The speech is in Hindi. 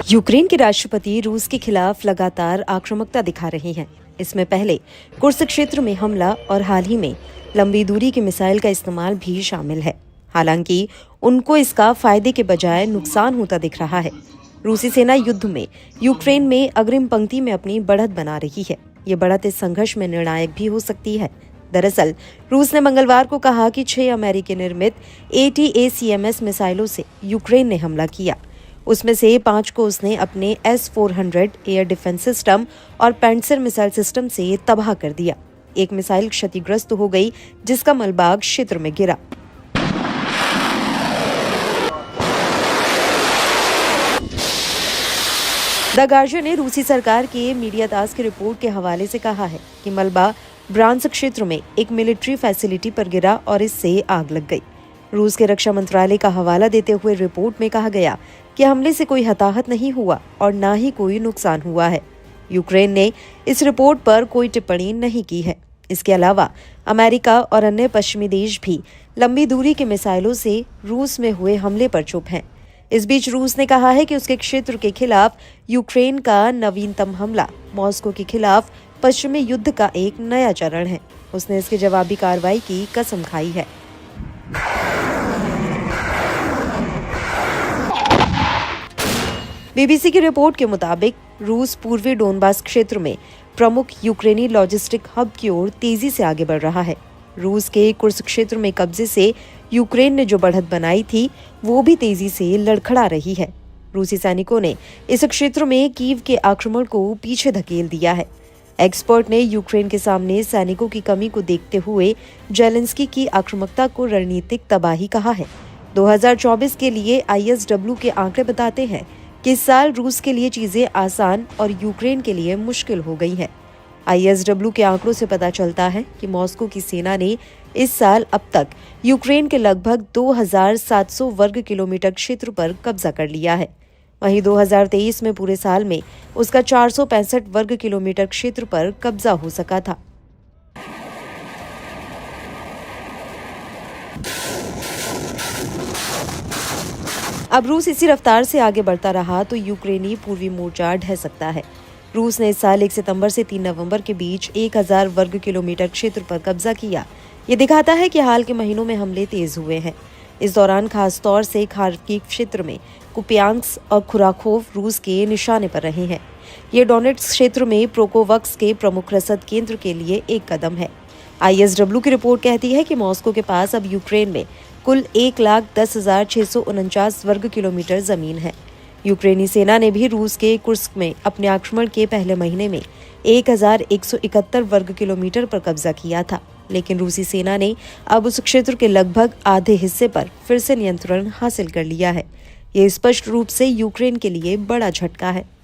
यूक्रेन के राष्ट्रपति रूस के खिलाफ लगातार आक्रामकता दिखा रहे हैं। इसमें पहले कुर्स्क क्षेत्र में हमला और हाल ही में लंबी दूरी की मिसाइल का इस्तेमाल भी शामिल है। हालांकि उनको इसका फायदे के बजाय नुकसान होता दिख रहा है। रूसी सेना युद्ध में यूक्रेन में अग्रिम पंक्ति में अपनी बढ़त बना रही है। ये बढ़त इस संघर्ष में निर्णायक भी हो सकती है। दरअसल रूस ने मंगलवार को कहा कि 6 अमेरिकी निर्मित ATACMS मिसाइलों से यूक्रेन ने हमला किया। उसमें से 5 को उसने अपने S-400 एयर डिफेंस सिस्टम और पैंट्सर मिसाइल सिस्टम से तबाह कर दिया। एक मिसाइल क्षतिग्रस्त हो गई, जिसका मलबा क्षेत्र में गिरा। द गार्जियन ने रूसी सरकार के मीडिया तास की रिपोर्ट के हवाले से कहा है कि मलबा ब्रांस्क क्षेत्र में एक मिलिट्री फैसिलिटी पर गिरा और इससे आग लग गई। रूस के रक्षा मंत्रालय का हवाला देते हुए रिपोर्ट में कहा गया कि हमले से कोई हताहत नहीं हुआ और न ही कोई नुकसान हुआ है। यूक्रेन ने इस रिपोर्ट पर कोई टिप्पणी नहीं की है। इसके अलावा अमेरिका और अन्य पश्चिमी देश भी लंबी दूरी के मिसाइलों से रूस में हुए हमले पर चुप हैं। इस बीच रूस ने कहा है कि उसके क्षेत्र के खिलाफ यूक्रेन का नवीनतम हमला मॉस्को के खिलाफ पश्चिमी युद्ध का एक नया चरण है। उसने इसकी जवाबी कार्रवाई की कसम खाई है। BBC की रिपोर्ट के मुताबिक रूस पूर्वी डोनबास क्षेत्र में प्रमुख यूक्रेनी लॉजिस्टिक हब की ओर तेजी से आगे बढ़ रहा है। रूस के कुर्स्क क्षेत्र में कब्जे से यूक्रेन ने जो बढ़त बनाई थी, वो भी तेजी से लड़खड़ा रही है। रूसी सैनिकों ने इस क्षेत्र में कीव के आक्रमण को पीछे धकेल दिया है। एक्सपर्ट ने यूक्रेन के सामने सैनिकों की कमी को देखते हुए जेलेंस्की की आक्रामकता को रणनीतिक तबाही कहा है। 2024 के लिए ISW के आंकड़े बताते हैं कि इस साल रूस के लिए चीजें आसान और यूक्रेन के लिए मुश्किल हो गई हैं। ISW के आंकड़ों से पता चलता है कि मॉस्को की सेना ने इस साल अब तक यूक्रेन के लगभग 2700 वर्ग किलोमीटर क्षेत्र पर कब्जा कर लिया है। वहीं 2023 में पूरे साल में उसका 465 वर्ग किलोमीटर क्षेत्र पर कब्जा हो सका था। अब रूस इसी रफ्तार से आगे बढ़ता रहा तो यूक्रेनी पूर्वी मोर्चा ढह सकता है। रूस ने इस साल 1 सितंबर से 3 नवंबर के बीच 1000 वर्ग किलोमीटर क्षेत्र पर कब्जा किया। ये दिखाता है कि हाल के महीनों में हमले तेज हुए हैं। इस दौरान खास तौर से खार्किव क्षेत्र में कुपियांस्क और खुराखोव रूस के निशाने पर रहे हैं। ये डोनेट्स्क क्षेत्र में प्रोकोवक्स के प्रमुख रसद केंद्र के लिए एक कदम है। ISW की रिपोर्ट कहती है कि मॉस्को के पास अब यूक्रेन में कुल 1,10,649 वर्ग किलोमीटर जमीन है। यूक्रेनी सेना ने भी रूस के कुर्स्क में अपने आक्रमण के पहले महीने में 1,171 वर्ग किलोमीटर पर कब्जा किया था, लेकिन रूसी सेना ने अब उस क्षेत्र के लगभग आधे हिस्से पर फिर से नियंत्रण हासिल कर लिया है। ये स्पष्ट रूप से यूक्रेन के लिए बड़ा झटका है।